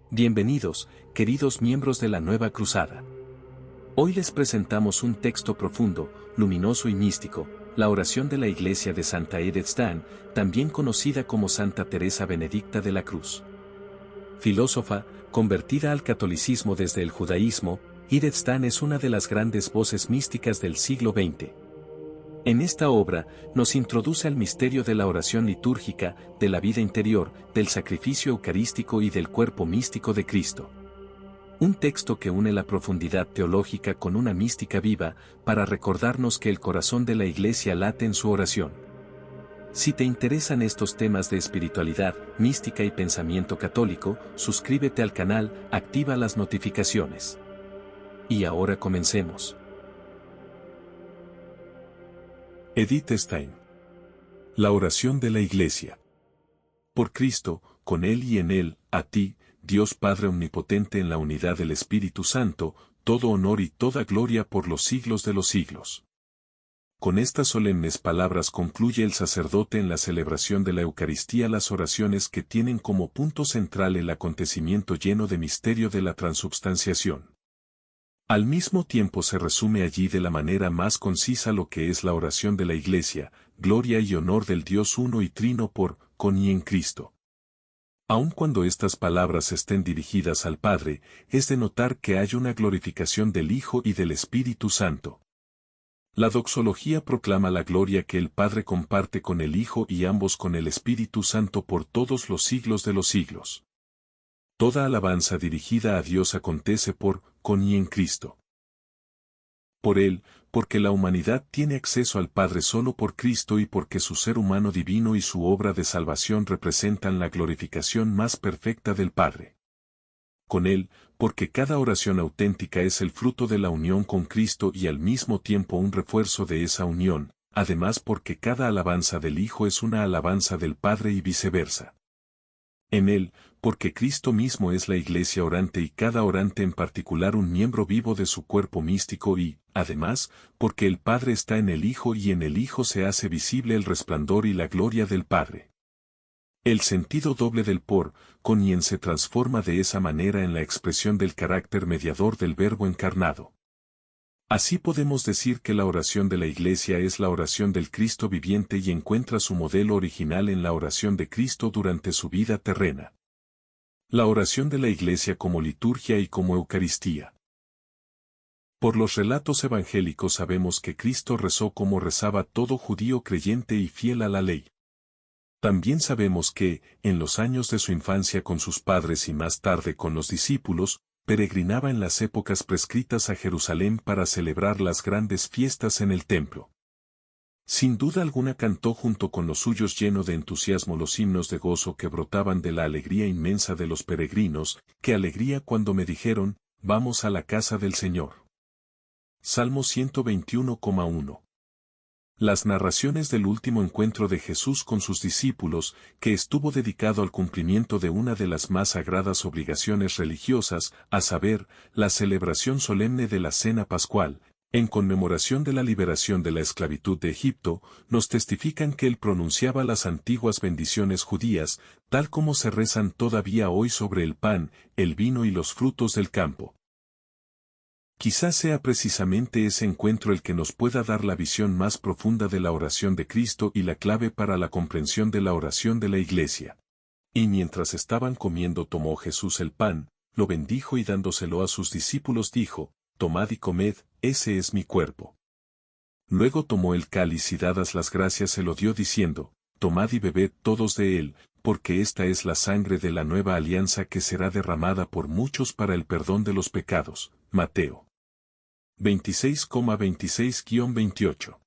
Bienvenidos, queridos miembros de la Nueva Cruzada. Hoy les presentamos un texto profundo, luminoso y místico, la oración de la Iglesia de Santa Edith Stein, también conocida como Santa Teresa Benedicta de la Cruz. Filósofa, convertida al catolicismo desde el judaísmo, Edith Stein es una de las grandes voces místicas del siglo XX. En esta obra, nos introduce al misterio de la oración litúrgica, de la vida interior, del sacrificio eucarístico y del cuerpo místico de Cristo. Un texto que une la profundidad teológica con una mística viva, para recordarnos que el corazón de la Iglesia late en su oración. Si te interesan estos temas de espiritualidad, mística y pensamiento católico, suscríbete al canal, activa las notificaciones. Y ahora comencemos. Edith Stein. La oración de la Iglesia. Por Cristo, con Él y en Él, a ti, Dios Padre Omnipotente en la unidad del Espíritu Santo, todo honor y toda gloria por los siglos de los siglos. Con estas solemnes palabras concluye el sacerdote en la celebración de la Eucaristía las oraciones que tienen como punto central el acontecimiento lleno de misterio de la transubstanciación. Al mismo tiempo se resume allí de la manera más concisa lo que es la oración de la Iglesia, gloria y honor del Dios uno y trino por, con y en Cristo. Aun cuando estas palabras estén dirigidas al Padre, es de notar que hay una glorificación del Hijo y del Espíritu Santo. La doxología proclama la gloria que el Padre comparte con el Hijo y ambos con el Espíritu Santo por todos los siglos de los siglos. Toda alabanza dirigida a Dios acontece por, con y en Cristo. Por Él, porque la humanidad tiene acceso al Padre solo por Cristo y porque su ser humano divino y su obra de salvación representan la glorificación más perfecta del Padre. Con Él, porque cada oración auténtica es el fruto de la unión con Cristo y al mismo tiempo un refuerzo de esa unión, además porque cada alabanza del Hijo es una alabanza del Padre y viceversa. En Él, porque Cristo mismo es la Iglesia orante y cada orante en particular un miembro vivo de su cuerpo místico y, además, porque el Padre está en el Hijo y en el Hijo se hace visible el resplandor y la gloria del Padre. El sentido doble del por, con y en se transforma de esa manera en la expresión del carácter mediador del Verbo encarnado. Así podemos decir que la oración de la Iglesia es la oración del Cristo viviente y encuentra su modelo original en la oración de Cristo durante su vida terrena. La oración de la Iglesia como liturgia y como Eucaristía. Por los relatos evangélicos sabemos que Cristo rezó como rezaba todo judío creyente y fiel a la ley. También sabemos que, en los años de su infancia con sus padres y más tarde con los discípulos, peregrinaba en las épocas prescritas a Jerusalén para celebrar las grandes fiestas en el templo. Sin duda alguna cantó junto con los suyos lleno de entusiasmo los himnos de gozo que brotaban de la alegría inmensa de los peregrinos, qué alegría cuando me dijeron, vamos a la casa del Señor. Salmo 121,1. Las narraciones del último encuentro de Jesús con sus discípulos, que estuvo dedicado al cumplimiento de una de las más sagradas obligaciones religiosas, a saber, la celebración solemne de la Cena Pascual, en conmemoración de la liberación de la esclavitud de Egipto, nos testifican que él pronunciaba las antiguas bendiciones judías, tal como se rezan todavía hoy sobre el pan, el vino y los frutos del campo. Quizás sea precisamente ese encuentro el que nos pueda dar la visión más profunda de la oración de Cristo y la clave para la comprensión de la oración de la Iglesia. Y mientras estaban comiendo tomó Jesús el pan, lo bendijo y dándoselo a sus discípulos dijo, tomad y comed, ese es mi cuerpo. Luego tomó el cáliz y dadas las gracias se lo dio diciendo, tomad y bebed todos de él, porque esta es la sangre de la nueva alianza que será derramada por muchos para el perdón de los pecados. Mateo 26,26-28.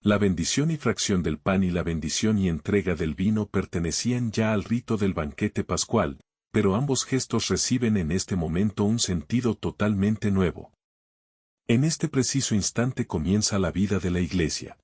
La bendición y fracción del pan y la bendición y entrega del vino pertenecían ya al rito del banquete pascual, pero ambos gestos reciben en este momento un sentido totalmente nuevo. En este preciso instante comienza la vida de la Iglesia.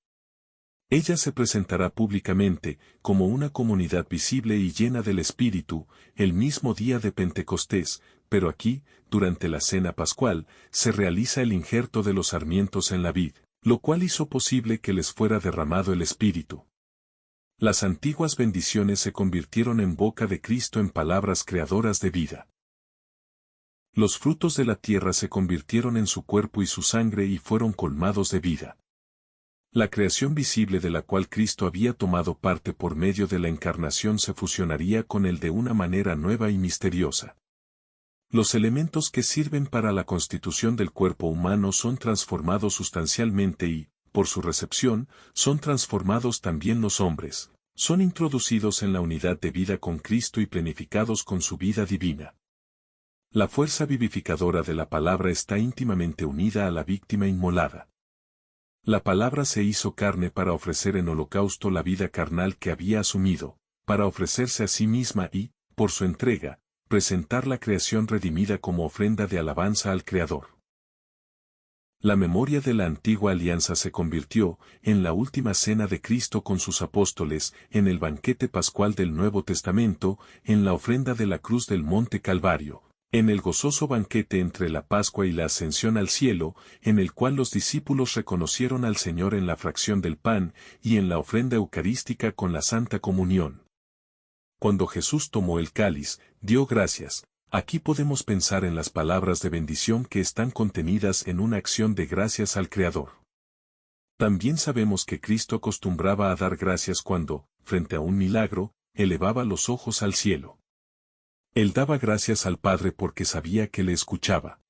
Ella se presentará públicamente, como una comunidad visible y llena del Espíritu, el mismo día de Pentecostés, pero aquí, durante la Cena Pascual, se realiza el injerto de los sarmientos en la vid, lo cual hizo posible que les fuera derramado el Espíritu. Las antiguas bendiciones se convirtieron en boca de Cristo en palabras creadoras de vida. Los frutos de la tierra se convirtieron en su cuerpo y su sangre y fueron colmados de vida. La creación visible de la cual Cristo había tomado parte por medio de la encarnación se fusionaría con él de una manera nueva y misteriosa. Los elementos que sirven para la constitución del cuerpo humano son transformados sustancialmente y, por su recepción, son transformados también los hombres. Son introducidos en la unidad de vida con Cristo y plenificados con su vida divina. La fuerza vivificadora de la palabra está íntimamente unida a la víctima inmolada. La palabra se hizo carne para ofrecer en holocausto la vida carnal que había asumido, para ofrecerse a sí misma y, por su entrega, presentar la creación redimida como ofrenda de alabanza al Creador. La memoria de la antigua alianza se convirtió, en la última cena de Cristo con sus apóstoles, en el banquete pascual del Nuevo Testamento, en la ofrenda de la cruz del Monte Calvario, en el gozoso banquete entre la Pascua y la ascensión al cielo, en el cual los discípulos reconocieron al Señor en la fracción del pan, y en la ofrenda eucarística con la Santa Comunión. Cuando Jesús tomó el cáliz, dio gracias. Aquí podemos pensar en las palabras de bendición que están contenidas en una acción de gracias al Creador. También sabemos que Cristo acostumbraba a dar gracias cuando, frente a un milagro, elevaba los ojos al cielo. Él daba gracias al Padre porque sabía que le escuchaba.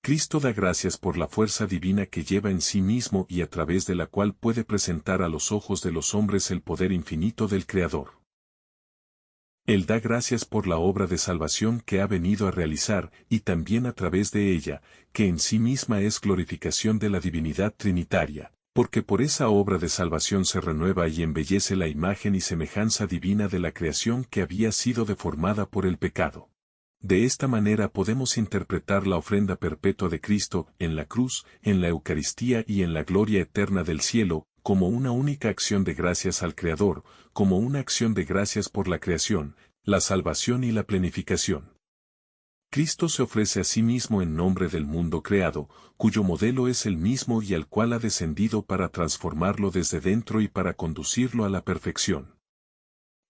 Cristo da gracias por la fuerza divina que lleva en sí mismo y a través de la cual puede presentar a los ojos de los hombres el poder infinito del Creador. Él da gracias por la obra de salvación que ha venido a realizar y también a través de ella, que en sí misma es glorificación de la divinidad trinitaria, porque por esa obra de salvación se renueva y embellece la imagen y semejanza divina de la creación que había sido deformada por el pecado. De esta manera podemos interpretar la ofrenda perpetua de Cristo en la cruz, en la Eucaristía y en la gloria eterna del cielo, como una única acción de gracias al Creador, como una acción de gracias por la creación, la salvación y la plenificación. Cristo se ofrece a sí mismo en nombre del mundo creado, cuyo modelo es el mismo y al cual ha descendido para transformarlo desde dentro y para conducirlo a la perfección.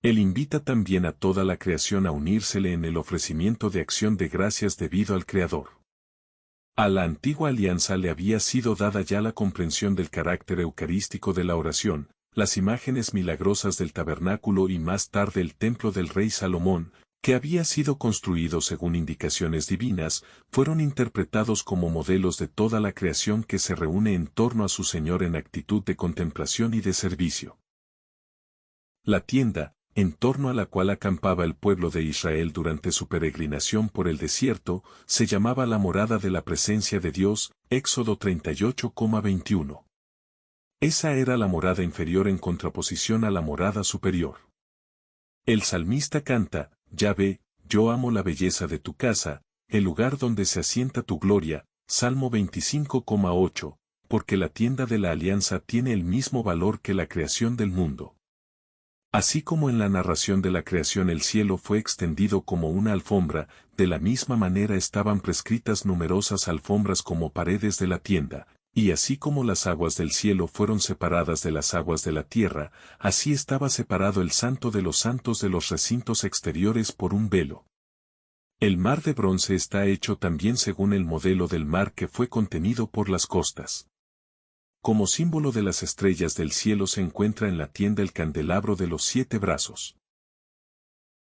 Él invita también a toda la creación a unírsele en el ofrecimiento de acción de gracias debido al Creador. A la antigua alianza le había sido dada ya la comprensión del carácter eucarístico de la oración, las imágenes milagrosas del tabernáculo y más tarde el templo del rey Salomón, que había sido construido según indicaciones divinas, fueron interpretados como modelos de toda la creación que se reúne en torno a su Señor en actitud de contemplación y de servicio. La tienda, en torno a la cual acampaba el pueblo de Israel durante su peregrinación por el desierto, se llamaba la morada de la presencia de Dios, Éxodo 38,21. Esa era la morada inferior en contraposición a la morada superior. El salmista canta, Ya ve, yo amo la belleza de tu casa, el lugar donde se asienta tu gloria, Salmo 25,8, porque la tienda de la alianza tiene el mismo valor que la creación del mundo. Así como en la narración de la creación el cielo fue extendido como una alfombra, de la misma manera estaban prescritas numerosas alfombras como paredes de la tienda, y así como las aguas del cielo fueron separadas de las aguas de la tierra, así estaba separado el santo de los santos de los recintos exteriores por un velo. El mar de bronce está hecho también según el modelo del mar que fue contenido por las costas. Como símbolo de las estrellas del cielo se encuentra en la tienda el candelabro de los 7 brazos.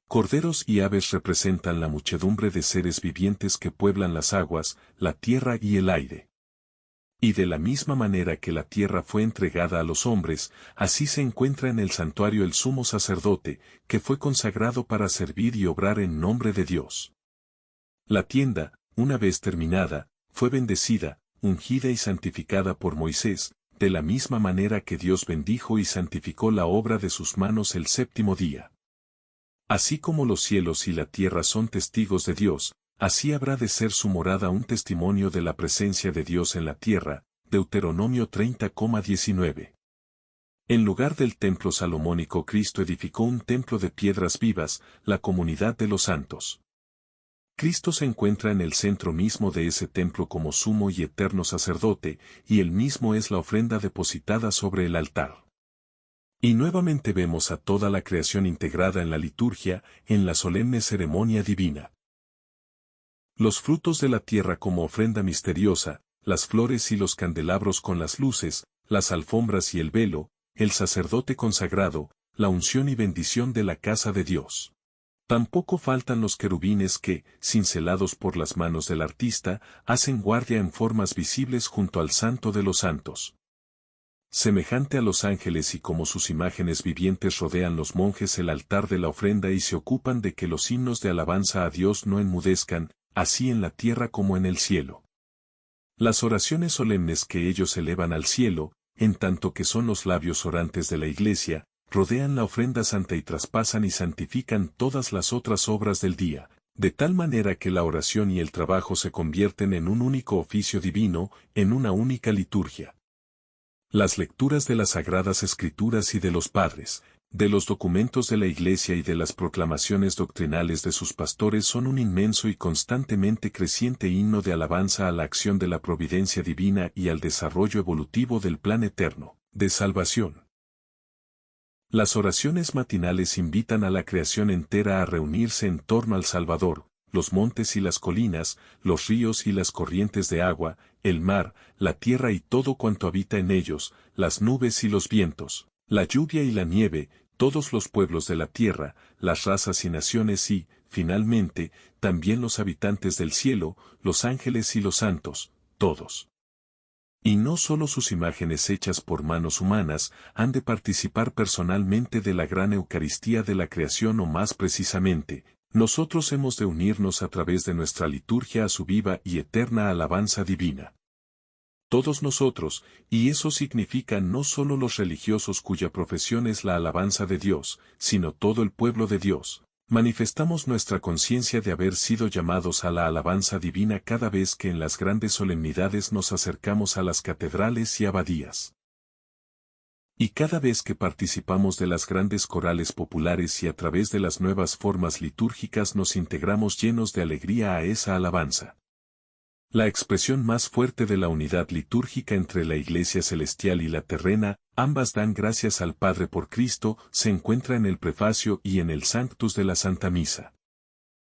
Corderos y aves representan la muchedumbre de seres vivientes que pueblan las aguas, la tierra y el aire. Y de la misma manera que la tierra fue entregada a los hombres, así se encuentra en el santuario el sumo sacerdote, que fue consagrado para servir y obrar en nombre de Dios. La tienda, una vez terminada, fue bendecida, ungida y santificada por Moisés, de la misma manera que Dios bendijo y santificó la obra de sus manos el 7º día. Así como los cielos y la tierra son testigos de Dios, así habrá de ser su morada un testimonio de la presencia de Dios en la tierra, Deuteronomio 30,19. En lugar del templo salomónico Cristo edificó un templo de piedras vivas, la comunidad de los santos. Cristo se encuentra en el centro mismo de ese templo como sumo y eterno sacerdote, y él mismo es la ofrenda depositada sobre el altar. Y nuevamente vemos a toda la creación integrada en la liturgia, en la solemne ceremonia divina. Los frutos de la tierra como ofrenda misteriosa, las flores y los candelabros con las luces, las alfombras y el velo, el sacerdote consagrado, la unción y bendición de la casa de Dios. Tampoco faltan los querubines que, cincelados por las manos del artista, hacen guardia en formas visibles junto al Santo de los Santos. Semejante a los ángeles y como sus imágenes vivientes rodean los monjes el altar de la ofrenda y se ocupan de que los himnos de alabanza a Dios no enmudezcan, así en la tierra como en el cielo. Las oraciones solemnes que ellos elevan al cielo, en tanto que son los labios orantes de la Iglesia, rodean la ofrenda santa y traspasan y santifican todas las otras obras del día, de tal manera que la oración y el trabajo se convierten en un único oficio divino, en una única liturgia. Las lecturas de las Sagradas Escrituras y de los padres, de los documentos de la Iglesia y de las proclamaciones doctrinales de sus pastores son un inmenso y constantemente creciente himno de alabanza a la acción de la providencia divina y al desarrollo evolutivo del plan eterno, de salvación. Las oraciones matinales invitan a la creación entera a reunirse en torno al Salvador, los montes y las colinas, los ríos y las corrientes de agua, el mar, la tierra y todo cuanto habita en ellos, las nubes y los vientos, la lluvia y la nieve, todos los pueblos de la tierra, las razas y naciones y, finalmente, también los habitantes del cielo, los ángeles y los santos, todos. Y no solo sus imágenes hechas por manos humanas han de participar personalmente de la gran Eucaristía de la creación o más precisamente, nosotros hemos de unirnos a través de nuestra liturgia a su viva y eterna alabanza divina. Todos nosotros, y eso significa no solo los religiosos cuya profesión es la alabanza de Dios, sino todo el pueblo de Dios, manifestamos nuestra conciencia de haber sido llamados a la alabanza divina cada vez que en las grandes solemnidades nos acercamos a las catedrales y abadías. Y cada vez que participamos de las grandes corales populares y a través de las nuevas formas litúrgicas nos integramos llenos de alegría a esa alabanza. La expresión más fuerte de la unidad litúrgica entre la Iglesia celestial y la terrena, ambas dan gracias al Padre por Cristo, se encuentra en el prefacio y en el Sanctus de la Santa Misa.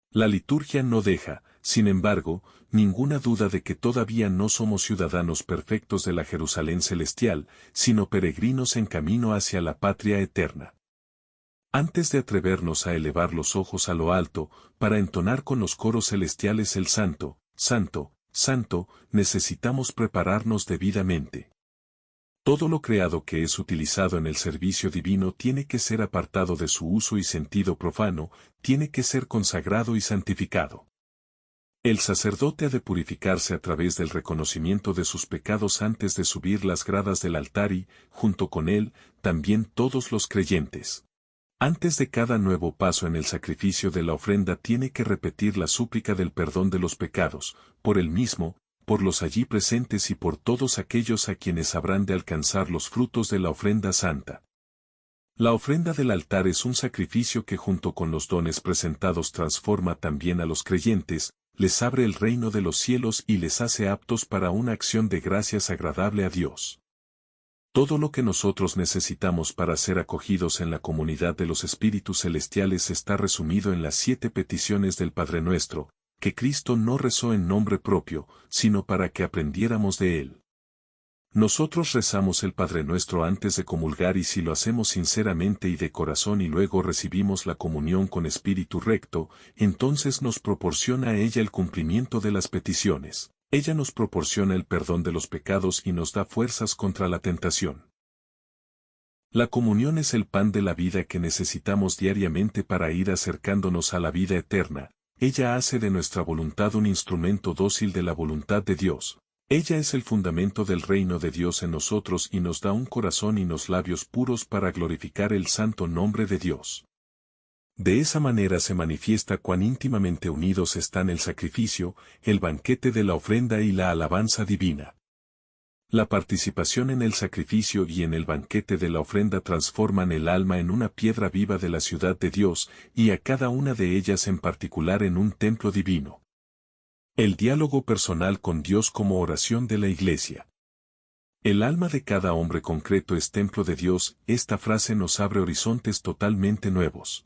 La liturgia no deja, sin embargo, ninguna duda de que todavía no somos ciudadanos perfectos de la Jerusalén celestial, sino peregrinos en camino hacia la patria eterna. Antes de atrevernos a elevar los ojos a lo alto, para entonar con los coros celestiales el Santo, Santo, Santo, necesitamos prepararnos debidamente. Todo lo creado que es utilizado en el servicio divino tiene que ser apartado de su uso y sentido profano, tiene que ser consagrado y santificado. El sacerdote ha de purificarse a través del reconocimiento de sus pecados antes de subir las gradas del altar y, junto con él, también todos los creyentes. Antes de cada nuevo paso en el sacrificio de la ofrenda tiene que repetir la súplica del perdón de los pecados, por él mismo, por los allí presentes y por todos aquellos a quienes habrán de alcanzar los frutos de la ofrenda santa. La ofrenda del altar es un sacrificio que junto con los dones presentados transforma también a los creyentes, les abre el reino de los cielos y les hace aptos para una acción de gracias agradable a Dios. Todo lo que nosotros necesitamos para ser acogidos en la comunidad de los espíritus celestiales está resumido en las 7 peticiones del Padre Nuestro, que Cristo no rezó en nombre propio, sino para que aprendiéramos de él. Nosotros rezamos el Padre Nuestro antes de comulgar y si lo hacemos sinceramente y de corazón y luego recibimos la comunión con espíritu recto, entonces nos proporciona a ella el cumplimiento de las peticiones. Ella nos proporciona el perdón de los pecados y nos da fuerzas contra la tentación. La comunión es el pan de la vida que necesitamos diariamente para ir acercándonos a la vida eterna. Ella hace de nuestra voluntad un instrumento dócil de la voluntad de Dios. Ella es el fundamento del reino de Dios en nosotros y nos da un corazón y unos labios puros para glorificar el santo nombre de Dios. De esa manera se manifiesta cuán íntimamente unidos están el sacrificio, el banquete de la ofrenda y la alabanza divina. La participación en el sacrificio y en el banquete de la ofrenda transforman el alma en una piedra viva de la ciudad de Dios y a cada una de ellas en particular en un templo divino. El diálogo personal con Dios como oración de la Iglesia. El alma de cada hombre concreto es templo de Dios, esta frase nos abre horizontes totalmente nuevos.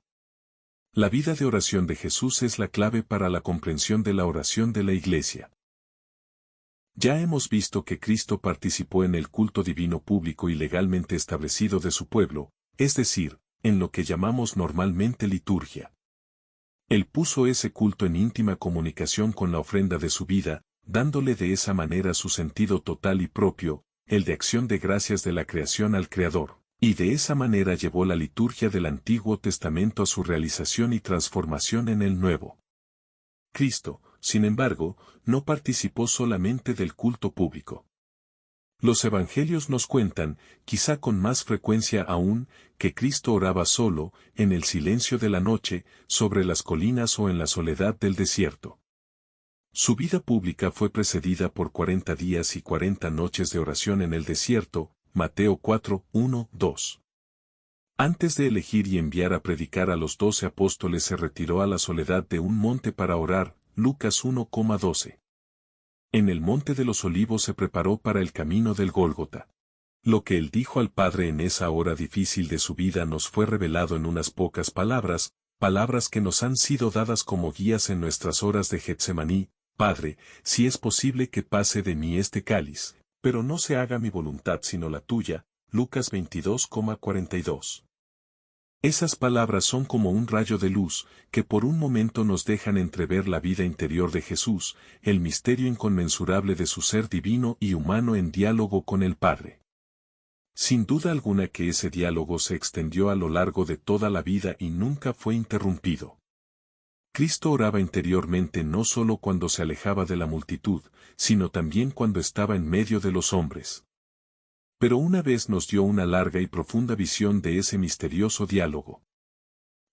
La vida de oración de Jesús es la clave para la comprensión de la oración de la Iglesia. Ya hemos visto que Cristo participó en el culto divino público y legalmente establecido de su pueblo, es decir, en lo que llamamos normalmente liturgia. Él puso ese culto en íntima comunicación con la ofrenda de su vida, dándole de esa manera su sentido total y propio, el de acción de gracias de la creación al Creador, y de esa manera llevó la liturgia del Antiguo Testamento a su realización y transformación en el Nuevo. Cristo, sin embargo, no participó solamente del culto público. Los evangelios nos cuentan, quizá con más frecuencia aún, que Cristo oraba solo, en el silencio de la noche, sobre las colinas o en la soledad del desierto. Su vida pública fue precedida por 40 días y 40 noches de oración en el desierto, Mateo 4, 1, 2. Antes de elegir y enviar a predicar a los 12 apóstoles se retiró a la soledad de un monte para orar, Lucas 1,12. En el monte de los olivos se preparó para el camino del Gólgota. Lo que él dijo al Padre en esa hora difícil de su vida nos fue revelado en unas pocas palabras, palabras que nos han sido dadas como guías en nuestras horas de Getsemaní: Padre, si es posible que pase de mí este cáliz, pero no se haga mi voluntad sino la tuya, Lucas 22,42. Esas palabras son como un rayo de luz, que por un momento nos dejan entrever la vida interior de Jesús, el misterio inconmensurable de su ser divino y humano en diálogo con el Padre. Sin duda alguna que ese diálogo se extendió a lo largo de toda la vida y nunca fue interrumpido. Cristo oraba interiormente no solo cuando se alejaba de la multitud, sino también cuando estaba en medio de los hombres. Pero una vez nos dio una larga y profunda visión de ese misterioso diálogo.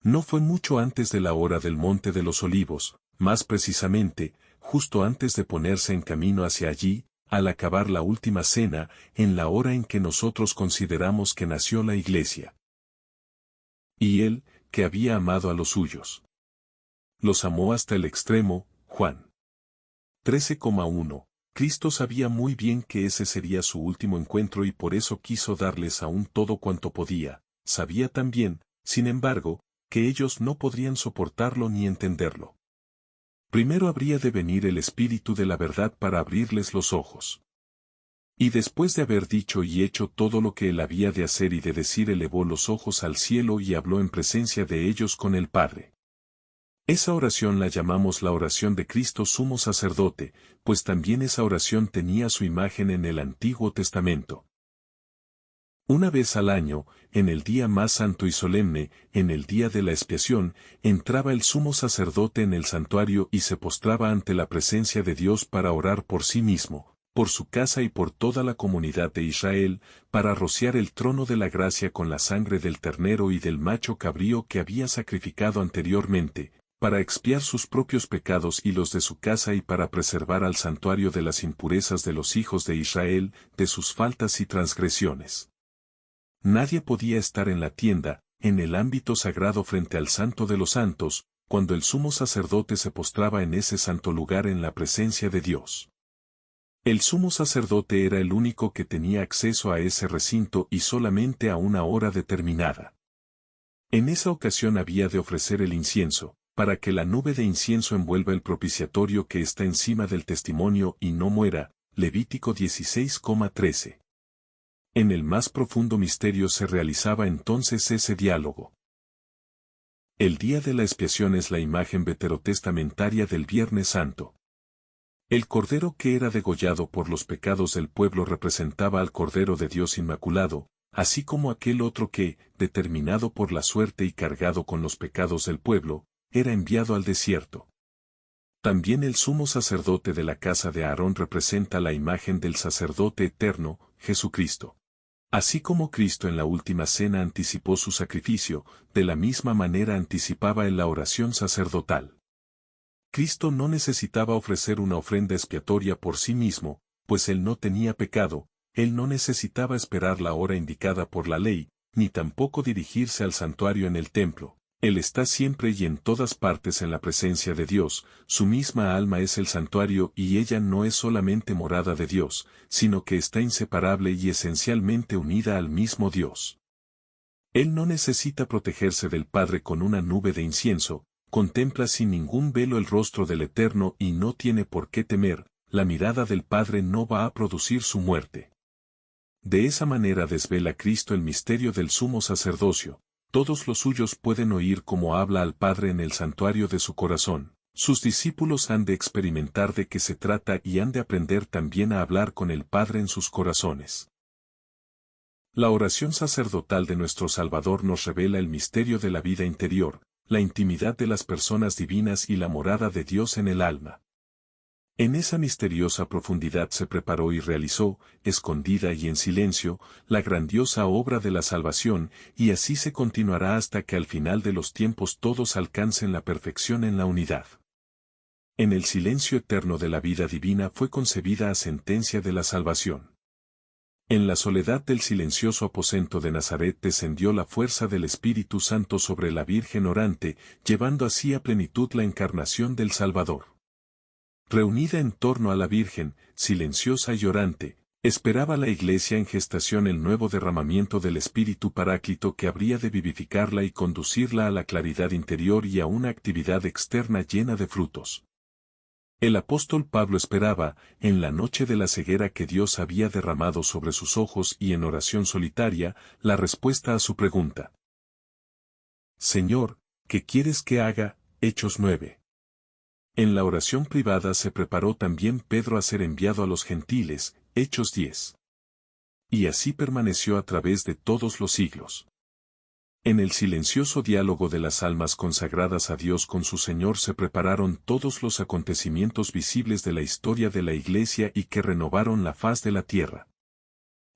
No fue mucho antes de la hora del Monte de los Olivos, más precisamente, justo antes de ponerse en camino hacia allí, al acabar la última cena, en la hora en que nosotros consideramos que nació la Iglesia. Y él, que había amado a los suyos. Los amó hasta el extremo, Juan 13,1. Cristo sabía muy bien que ese sería su último encuentro y por eso quiso darles aún todo cuanto podía. Sabía también, sin embargo, que ellos no podrían soportarlo ni entenderlo. Primero habría de venir el Espíritu de la verdad para abrirles los ojos. Y después de haber dicho y hecho todo lo que él había de hacer y de decir, elevó los ojos al cielo y habló en presencia de ellos con el Padre. Esa oración la llamamos la oración de Cristo sumo sacerdote, pues también esa oración tenía su imagen en el Antiguo Testamento. Una vez al año, en el día más santo y solemne, en el día de la expiación, entraba el sumo sacerdote en el santuario y se postraba ante la presencia de Dios para orar por sí mismo, por su casa y por toda la comunidad de Israel, para rociar el trono de la gracia con la sangre del ternero y del macho cabrío que había sacrificado anteriormente, para expiar sus propios pecados y los de su casa y para preservar al santuario de las impurezas de los hijos de Israel, de sus faltas y transgresiones. Nadie podía estar en la tienda, en el ámbito sagrado frente al Santo de los Santos, cuando el sumo sacerdote se postraba en ese santo lugar en la presencia de Dios. El sumo sacerdote era el único que tenía acceso a ese recinto y solamente a una hora determinada. En esa ocasión había de ofrecer el incienso, para que la nube de incienso envuelva el propiciatorio que está encima del testimonio y no muera, Levítico 16,13. En el más profundo misterio se realizaba entonces ese diálogo. El día de la expiación es la imagen veterotestamentaria del Viernes Santo. El cordero que era degollado por los pecados del pueblo representaba al Cordero de Dios Inmaculado, así como aquel otro que, determinado por la suerte y cargado con los pecados del pueblo, era enviado al desierto. También el sumo sacerdote de la casa de Aarón representa la imagen del sacerdote eterno, Jesucristo. Así como Cristo en la última cena anticipó su sacrificio, de la misma manera anticipaba en la oración sacerdotal. Cristo no necesitaba ofrecer una ofrenda expiatoria por sí mismo, pues él no tenía pecado, él no necesitaba esperar la hora indicada por la ley, ni tampoco dirigirse al santuario en el templo. Él está siempre y en todas partes en la presencia de Dios, su misma alma es el santuario y ella no es solamente morada de Dios, sino que está inseparable y esencialmente unida al mismo Dios. Él no necesita protegerse del Padre con una nube de incienso, contempla sin ningún velo el rostro del Eterno y no tiene por qué temer, la mirada del Padre no va a producir su muerte. De esa manera desvela Cristo el misterio del sumo sacerdocio. Todos los suyos pueden oír cómo habla al Padre en el santuario de su corazón. Sus discípulos han de experimentar de qué se trata y han de aprender también a hablar con el Padre en sus corazones. La oración sacerdotal de nuestro Salvador nos revela el misterio de la vida interior, la intimidad de las personas divinas y la morada de Dios en el alma. En esa misteriosa profundidad se preparó y realizó, escondida y en silencio, la grandiosa obra de la salvación, y así se continuará hasta que al final de los tiempos todos alcancen la perfección en la unidad. En el silencio eterno de la vida divina fue concebida a sentencia de la salvación. En la soledad del silencioso aposento de Nazaret descendió la fuerza del Espíritu Santo sobre la Virgen orante, llevando así a plenitud la encarnación del Salvador. Reunida en torno a la Virgen, silenciosa y orante, esperaba la Iglesia en gestación el nuevo derramamiento del Espíritu Paráclito que habría de vivificarla y conducirla a la claridad interior y a una actividad externa llena de frutos. El apóstol Pablo esperaba, en la noche de la ceguera que Dios había derramado sobre sus ojos y en oración solitaria, la respuesta a su pregunta. Señor, ¿qué quieres que haga? Hechos 9. En la oración privada se preparó también Pedro a ser enviado a los gentiles, Hechos 10. Y así permaneció a través de todos los siglos. En el silencioso diálogo de las almas consagradas a Dios con su Señor se prepararon todos los acontecimientos visibles de la historia de la Iglesia y que renovaron la faz de la tierra.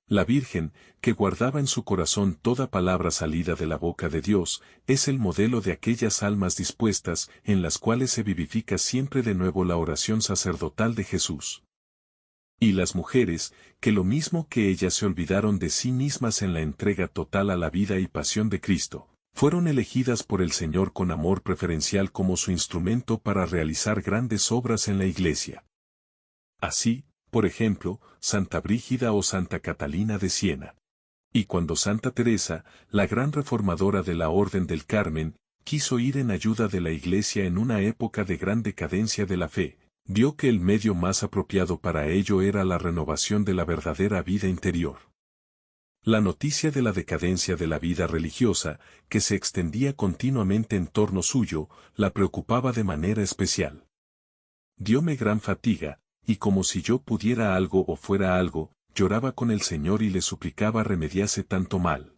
La Virgen, que guardaba en su corazón toda palabra salida de la boca de Dios, es el modelo de aquellas almas dispuestas, en las cuales se vivifica siempre de nuevo la oración sacerdotal de Jesús. Y las mujeres, que lo mismo que ellas se olvidaron de sí mismas en la entrega total a la vida y pasión de Cristo, fueron elegidas por el Señor con amor preferencial como su instrumento para realizar grandes obras en la Iglesia. Así, por ejemplo, Santa Brígida o Santa Catalina de Siena. Y cuando Santa Teresa, la gran reformadora de la Orden del Carmen, quiso ir en ayuda de la Iglesia en una época de gran decadencia de la fe, vio que el medio más apropiado para ello era la renovación de la verdadera vida interior. La noticia de la decadencia de la vida religiosa, que se extendía continuamente en torno suyo, la preocupaba de manera especial. Dióme gran fatiga, y como si yo pudiera algo o fuera algo, lloraba con el Señor y le suplicaba remediase tanto mal.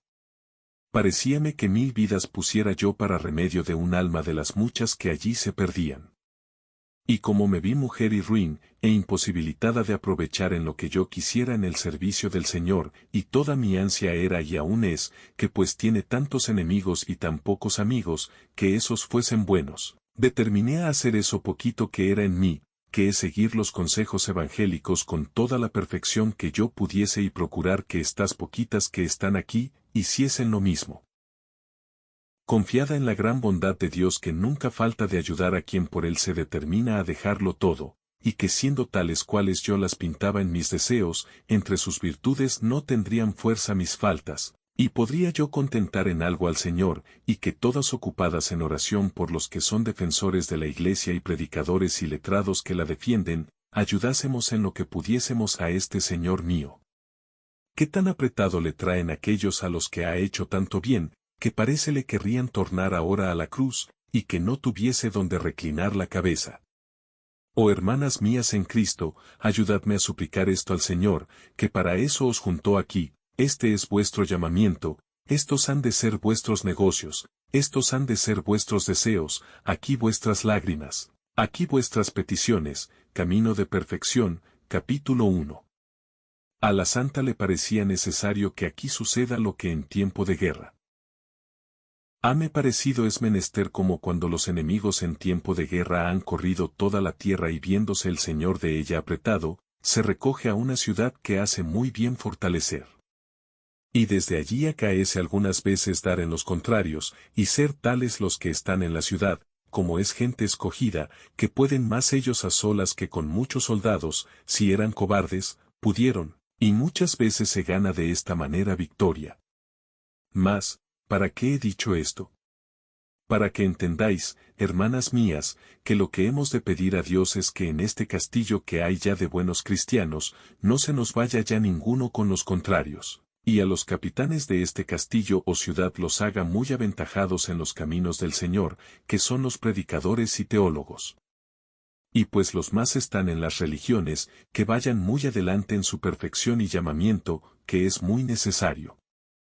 Parecíame que 1000 vidas pusiera yo para remedio de un alma de las muchas que allí se perdían. Y como me vi mujer y ruin, e imposibilitada de aprovechar en lo que yo quisiera en el servicio del Señor, y toda mi ansia era y aún es, que pues tiene tantos enemigos y tan pocos amigos, que esos fuesen buenos, determiné a hacer eso poquito que era en mí, que es seguir los consejos evangélicos con toda la perfección que yo pudiese y procurar que estas poquitas que están aquí, hiciesen lo mismo. Confiada en la gran bondad de Dios que nunca falta de ayudar a quien por él se determina a dejarlo todo, y que siendo tales cuales yo las pintaba en mis deseos, entre sus virtudes no tendrían fuerza mis faltas, y podría yo contentar en algo al Señor, y que todas ocupadas en oración por los que son defensores de la Iglesia y predicadores y letrados que la defienden, ayudásemos en lo que pudiésemos a este Señor mío. ¿Qué tan apretado le traen aquellos a los que ha hecho tanto bien, que parece le querrían tornar ahora a la cruz, y que no tuviese donde reclinar la cabeza? Oh hermanas mías en Cristo, ayudadme a suplicar esto al Señor, que para eso os juntó aquí. Este es vuestro llamamiento, estos han de ser vuestros negocios, estos han de ser vuestros deseos, aquí vuestras lágrimas, aquí vuestras peticiones, camino de perfección, capítulo 1. A la santa le parecía necesario que aquí suceda lo que en tiempo de guerra. Hame parecido es menester como cuando los enemigos en tiempo de guerra han corrido toda la tierra y viéndose el Señor de ella apretado, se recoge a una ciudad que hace muy bien fortalecer. Y desde allí acaece algunas veces dar en los contrarios, y ser tales los que están en la ciudad, como es gente escogida, que pueden más ellos a solas que con muchos soldados, si eran cobardes, pudieron, y muchas veces se gana de esta manera victoria. Mas, ¿Para qué he dicho esto? Para que entendáis, hermanas mías, que lo que hemos de pedir a Dios es que en este castillo que hay ya de buenos cristianos, no se nos vaya ya ninguno con los contrarios, y a los capitanes de este castillo o ciudad los haga muy aventajados en los caminos del Señor, que son los predicadores y teólogos. Y pues los más están en las religiones, que vayan muy adelante en su perfección y llamamiento, que es muy necesario.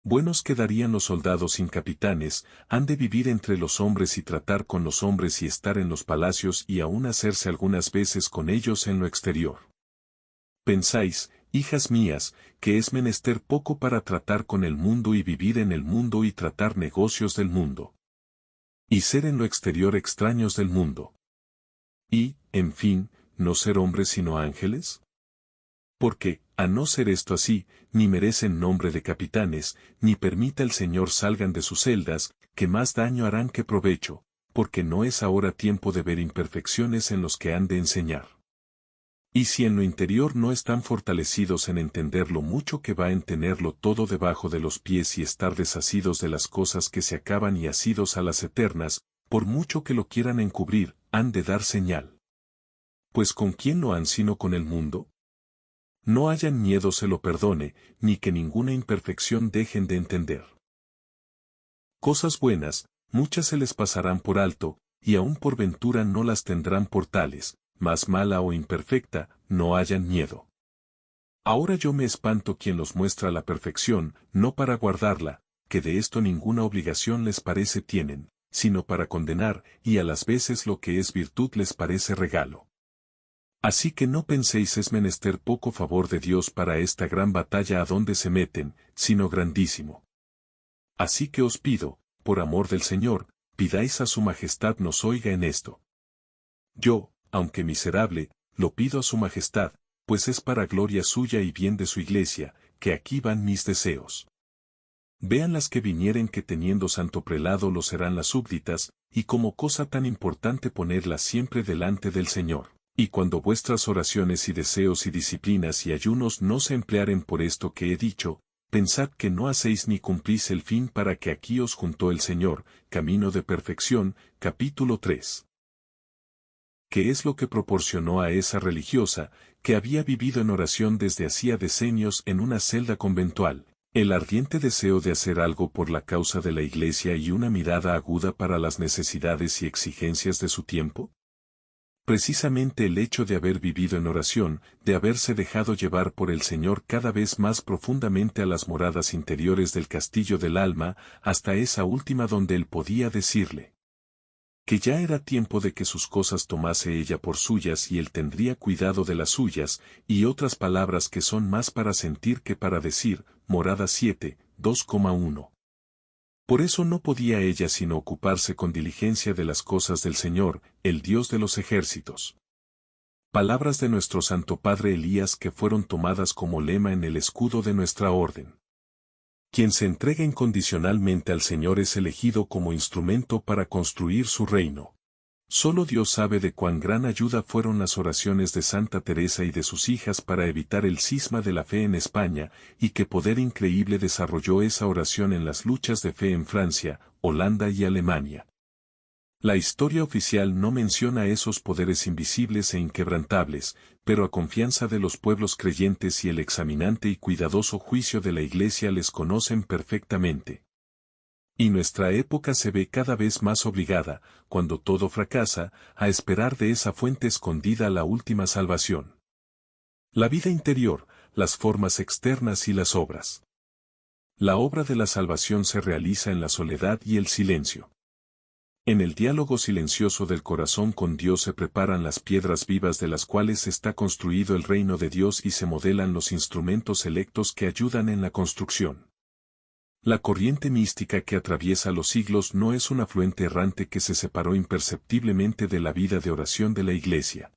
Buenos quedarían los soldados sin capitanes, han de vivir entre los hombres y tratar con los hombres y estar en los palacios y aún hacerse algunas veces con ellos en lo exterior. Pensáis, hijas mías, que es menester poco para tratar con el mundo y vivir en el mundo y tratar negocios del mundo. Y ser en lo exterior extraños del mundo. Y, en fin, no ser hombres sino ángeles. Porque, a no ser esto así, ni merecen nombre de capitanes, ni permita el Señor salgan de sus celdas, que más daño harán que provecho, porque no es ahora tiempo de ver imperfecciones en los que han de enseñar. Y si en lo interior no están fortalecidos en entender lo mucho que va en tenerlo todo debajo de los pies y estar desasidos de las cosas que se acaban y asidos a las eternas, por mucho que lo quieran encubrir, han de dar señal. Pues ¿con quién lo han sino con el mundo? No hayan miedo se lo perdone, ni que ninguna imperfección dejen de entender. Cosas buenas, muchas se les pasarán por alto, y aún por ventura no las tendrán por tales, mas mala o imperfecta, no hayan miedo. Ahora yo me espanto quien los muestra la perfección, no para guardarla, que de esto ninguna obligación les parece tienen, sino para condenar, y a las veces lo que es virtud les parece regalo. Así que no penséis es menester poco favor de Dios para esta gran batalla a donde se meten, sino grandísimo. Así que os pido, por amor del Señor, pidáis a su majestad nos oiga en esto. Yo, aunque miserable, lo pido a su majestad, pues es para gloria suya y bien de su iglesia, que aquí van mis deseos. Vean las que vinieren que teniendo santo prelado lo serán las súbditas, y como cosa tan importante ponerlas siempre delante del Señor. Y cuando vuestras oraciones y deseos y disciplinas y ayunos no se emplearen por esto que he dicho, pensad que no hacéis ni cumplís el fin para que aquí os juntó el Señor, camino de perfección, capítulo 3. ¿Qué es lo que proporcionó a esa religiosa, que había vivido en oración desde hacía decenios en una celda conventual, el ardiente deseo de hacer algo por la causa de la Iglesia y una mirada aguda para las necesidades y exigencias de su tiempo? Precisamente el hecho de haber vivido en oración, de haberse dejado llevar por el Señor cada vez más profundamente a las moradas interiores del castillo del alma, hasta esa última donde él podía decirle que ya era tiempo de que sus cosas tomase ella por suyas y él tendría cuidado de las suyas, y otras palabras que son más para sentir que para decir, morada 7, 2,1. Por eso no podía ella sino ocuparse con diligencia de las cosas del Señor, el Dios de los ejércitos. Palabras de nuestro Santo Padre Elías que fueron tomadas como lema en el escudo de nuestra orden. Quien se entrega incondicionalmente al Señor es elegido como instrumento para construir su reino. Solo Dios sabe de cuán gran ayuda fueron las oraciones de Santa Teresa y de sus hijas para evitar el cisma de la fe en España, y qué poder increíble desarrolló esa oración en las luchas de fe en Francia, Holanda y Alemania. La historia oficial no menciona esos poderes invisibles e inquebrantables, pero a confianza de los pueblos creyentes y el examinante y cuidadoso juicio de la Iglesia les conocen perfectamente. Y nuestra época se ve cada vez más obligada, cuando todo fracasa, a esperar de esa fuente escondida la última salvación. La vida interior, las formas externas y las obras. La obra de la salvación se realiza en la soledad y el silencio. En el diálogo silencioso del corazón con Dios se preparan las piedras vivas de las cuales está construido el reino de Dios y se modelan los instrumentos selectos que ayudan en la construcción. La corriente mística que atraviesa los siglos no es un afluente errante que se separó imperceptiblemente de la vida de oración de la Iglesia.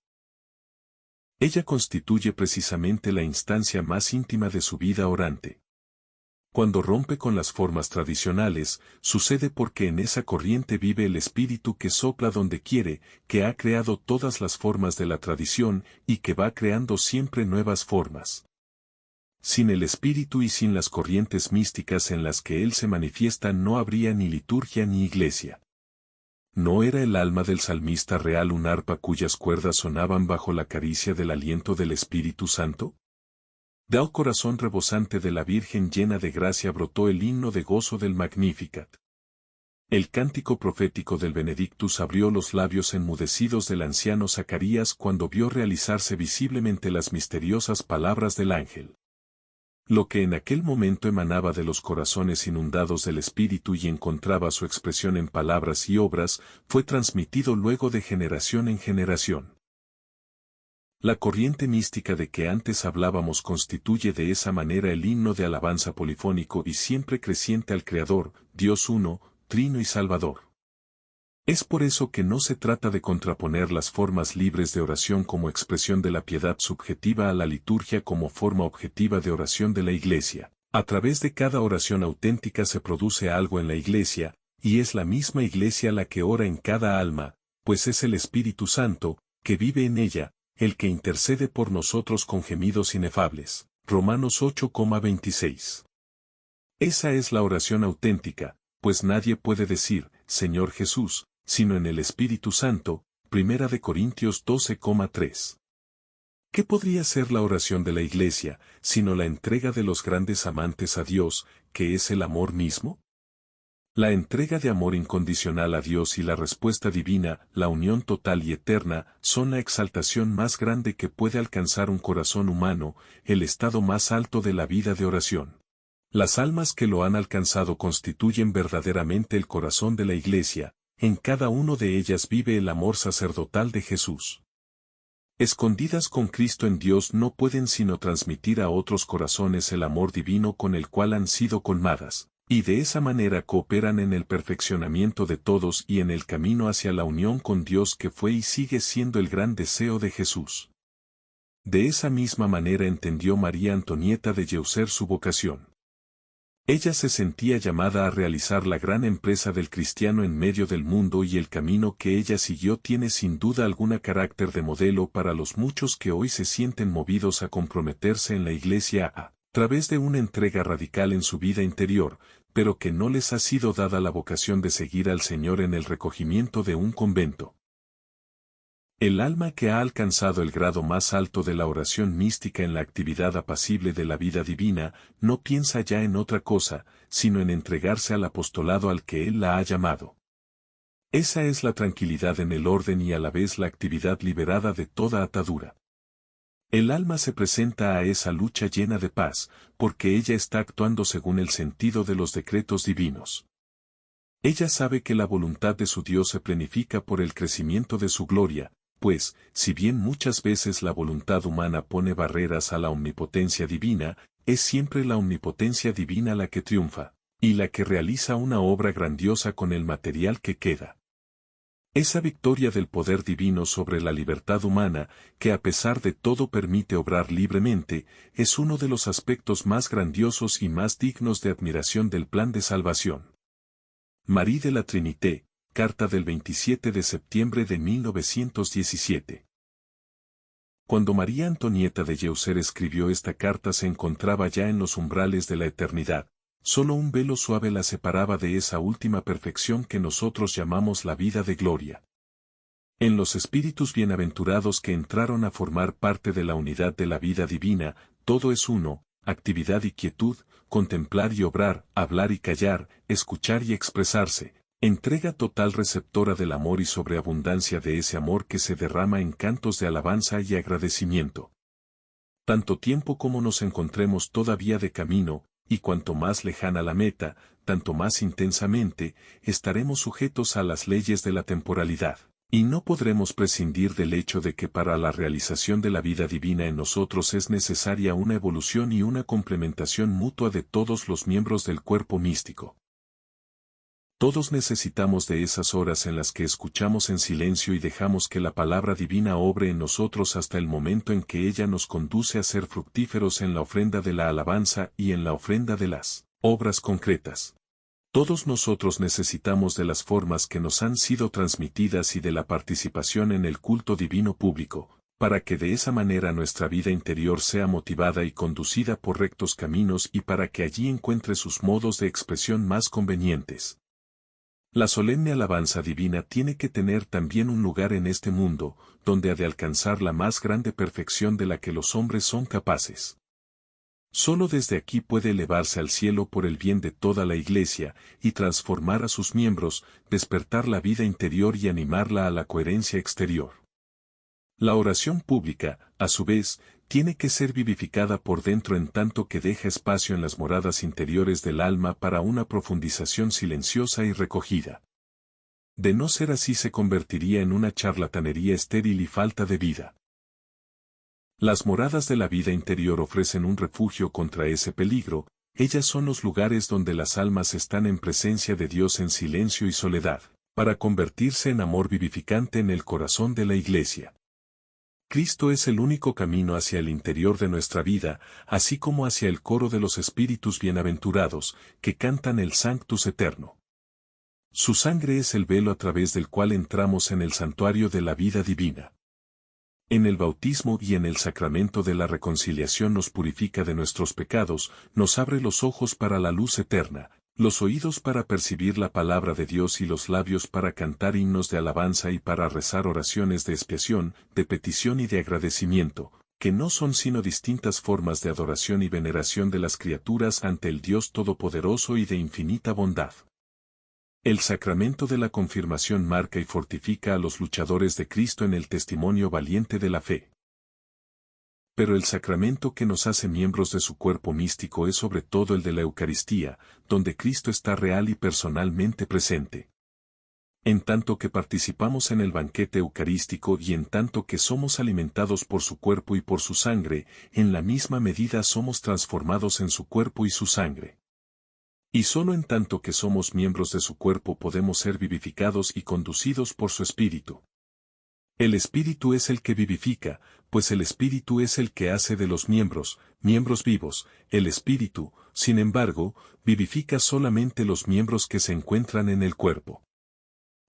Ella constituye precisamente la instancia más íntima de su vida orante. Cuando rompe con las formas tradicionales, sucede porque en esa corriente vive el espíritu que sopla donde quiere, que ha creado todas las formas de la tradición y que va creando siempre nuevas formas. Sin el Espíritu y sin las corrientes místicas en las que Él se manifiesta no habría ni liturgia ni iglesia. ¿No era el alma del salmista real un arpa cuyas cuerdas sonaban bajo la caricia del aliento del Espíritu Santo? Del corazón rebosante de la Virgen llena de gracia brotó el himno de gozo del Magnificat. El cántico profético del Benedictus abrió los labios enmudecidos del anciano Zacarías cuando vio realizarse visiblemente las misteriosas palabras del ángel. Lo que en aquel momento emanaba de los corazones inundados del Espíritu y encontraba su expresión en palabras y obras, fue transmitido luego de generación en generación. La corriente mística de que antes hablábamos constituye de esa manera el himno de alabanza polifónico y siempre creciente al Creador, Dios uno, Trino y Salvador. Es por eso que no se trata de contraponer las formas libres de oración como expresión de la piedad subjetiva a la liturgia como forma objetiva de oración de la Iglesia. A través de cada oración auténtica se produce algo en la Iglesia, y es la misma Iglesia la que ora en cada alma, pues es el Espíritu Santo, que vive en ella, el que intercede por nosotros con gemidos inefables. Romanos 8,26. Esa es la oración auténtica, pues nadie puede decir, Señor Jesús, sino en el Espíritu Santo, 1 Corintios 12,3. ¿Qué podría ser la oración de la Iglesia, sino la entrega de los grandes amantes a Dios, que es el amor mismo? La entrega de amor incondicional a Dios y la respuesta divina, la unión total y eterna, son la exaltación más grande que puede alcanzar un corazón humano, el estado más alto de la vida de oración. Las almas que lo han alcanzado constituyen verdaderamente el corazón de la Iglesia, en cada uno de ellas vive el amor sacerdotal de Jesús. Escondidas con Cristo en Dios no pueden sino transmitir a otros corazones el amor divino con el cual han sido colmadas, y de esa manera cooperan en el perfeccionamiento de todos y en el camino hacia la unión con Dios que fue y sigue siendo el gran deseo de Jesús. De esa misma manera entendió María Antonieta de Geuser su vocación. Ella se sentía llamada a realizar la gran empresa del cristiano en medio del mundo y el camino que ella siguió tiene sin duda alguna carácter de modelo para los muchos que hoy se sienten movidos a comprometerse en la Iglesia a través de una entrega radical en su vida interior, pero que no les ha sido dada la vocación de seguir al Señor en el recogimiento de un convento. El alma que ha alcanzado el grado más alto de la oración mística en la actividad apacible de la vida divina, no piensa ya en otra cosa, sino en entregarse al apostolado al que Él la ha llamado. Esa es la tranquilidad en el orden y a la vez la actividad liberada de toda atadura. El alma se presenta a esa lucha llena de paz, porque ella está actuando según el sentido de los decretos divinos. Ella sabe que la voluntad de su Dios se planifica por el crecimiento de su gloria, pues, si bien muchas veces la voluntad humana pone barreras a la omnipotencia divina, es siempre la omnipotencia divina la que triunfa, y la que realiza una obra grandiosa con el material que queda. Esa victoria del poder divino sobre la libertad humana, que a pesar de todo permite obrar libremente, es uno de los aspectos más grandiosos y más dignos de admiración del plan de salvación. Marie de la Trinité, carta del 27 de septiembre de 1917. Cuando María Antonieta de Geuser escribió esta carta se encontraba ya en los umbrales de la eternidad, solo un velo suave la separaba de esa última perfección que nosotros llamamos la vida de gloria. En los espíritus bienaventurados que entraron a formar parte de la unidad de la vida divina, todo es uno, actividad y quietud, contemplar y obrar, hablar y callar, escuchar y expresarse, entrega total receptora del amor y sobreabundancia de ese amor que se derrama en cantos de alabanza y agradecimiento. Tanto tiempo como nos encontremos todavía de camino, y cuanto más lejana la meta, tanto más intensamente, estaremos sujetos a las leyes de la temporalidad. Y no podremos prescindir del hecho de que para la realización de la vida divina en nosotros es necesaria una evolución y una complementación mutua de todos los miembros del cuerpo místico. Todos necesitamos de esas horas en las que escuchamos en silencio y dejamos que la palabra divina obre en nosotros hasta el momento en que ella nos conduce a ser fructíferos en la ofrenda de la alabanza y en la ofrenda de las obras concretas. Todos nosotros necesitamos de las formas que nos han sido transmitidas y de la participación en el culto divino público, para que de esa manera nuestra vida interior sea motivada y conducida por rectos caminos y para que allí encuentre sus modos de expresión más convenientes. La solemne alabanza divina tiene que tener también un lugar en este mundo, donde ha de alcanzar la más grande perfección de la que los hombres son capaces. Solo desde aquí puede elevarse al cielo por el bien de toda la Iglesia y transformar a sus miembros, despertar la vida interior y animarla a la coherencia exterior. La oración pública, a su vez, tiene que ser vivificada por dentro en tanto que deja espacio en las moradas interiores del alma para una profundización silenciosa y recogida. De no ser así se convertiría en una charlatanería estéril y falta de vida. Las moradas de la vida interior ofrecen un refugio contra ese peligro, ellas son los lugares donde las almas están en presencia de Dios en silencio y soledad, para convertirse en amor vivificante en el corazón de la Iglesia. Cristo es el único camino hacia el interior de nuestra vida, así como hacia el coro de los espíritus bienaventurados, que cantan el Sanctus Eterno. Su sangre es el velo a través del cual entramos en el santuario de la vida divina. En el bautismo y en el sacramento de la reconciliación nos purifica de nuestros pecados, nos abre los ojos para la luz eterna, los oídos para percibir la palabra de Dios y los labios para cantar himnos de alabanza y para rezar oraciones de expiación, de petición y de agradecimiento, que no son sino distintas formas de adoración y veneración de las criaturas ante el Dios Todopoderoso y de infinita bondad. El sacramento de la confirmación marca y fortifica a los luchadores de Cristo en el testimonio valiente de la fe. Pero el sacramento que nos hace miembros de su cuerpo místico es sobre todo el de la Eucaristía, donde Cristo está real y personalmente presente. En tanto que participamos en el banquete eucarístico y en tanto que somos alimentados por su cuerpo y por su sangre, en la misma medida somos transformados en su cuerpo y su sangre. Y solo en tanto que somos miembros de su cuerpo podemos ser vivificados y conducidos por su Espíritu. El Espíritu es el que vivifica, pues el Espíritu es el que hace de los miembros vivos. El Espíritu, sin embargo, vivifica solamente los miembros que se encuentran en el cuerpo.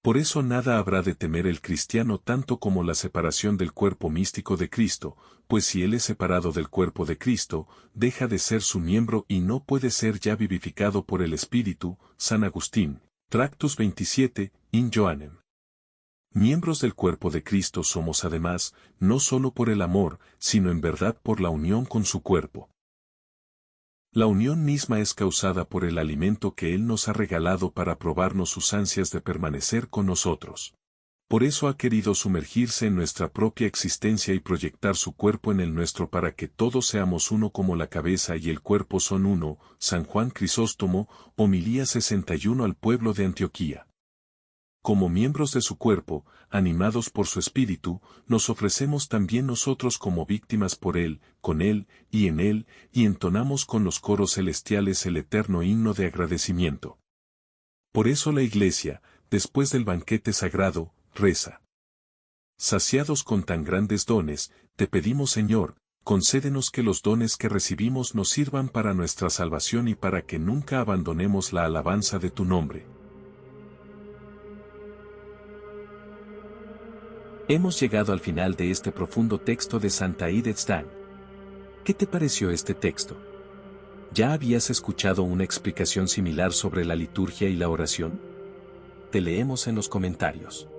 Por eso nada habrá de temer el cristiano tanto como la separación del cuerpo místico de Cristo, pues si él es separado del cuerpo de Cristo, deja de ser su miembro y no puede ser ya vivificado por el Espíritu. San Agustín, Tractus 27, in Joannem. Miembros del cuerpo de Cristo somos además, no solo por el amor, sino en verdad por la unión con su cuerpo. La unión misma es causada por el alimento que Él nos ha regalado para probarnos sus ansias de permanecer con nosotros. Por eso ha querido sumergirse en nuestra propia existencia y proyectar su cuerpo en el nuestro para que todos seamos uno como la cabeza y el cuerpo son uno. San Juan Crisóstomo, Homilía 61 al pueblo de Antioquía. Como miembros de su cuerpo, animados por su Espíritu, nos ofrecemos también nosotros como víctimas por Él, con Él, y entonamos con los coros celestiales el eterno himno de agradecimiento. Por eso la Iglesia, después del banquete sagrado, reza. Saciados con tan grandes dones, te pedimos Señor, concédenos que los dones que recibimos nos sirvan para nuestra salvación y para que nunca abandonemos la alabanza de tu nombre. Hemos llegado al final de este profundo texto de Santa Edith Stein. ¿Qué te pareció este texto? ¿Ya habías escuchado una explicación similar sobre la liturgia y la oración? Te leemos en los comentarios.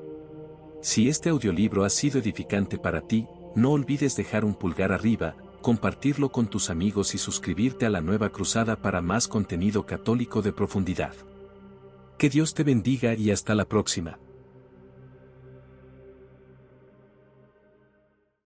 Si este audiolibro ha sido edificante para ti, no olvides dejar un pulgar arriba, compartirlo con tus amigos y suscribirte a la Nueva Cruzada para más contenido católico de profundidad. Que Dios te bendiga y hasta la próxima.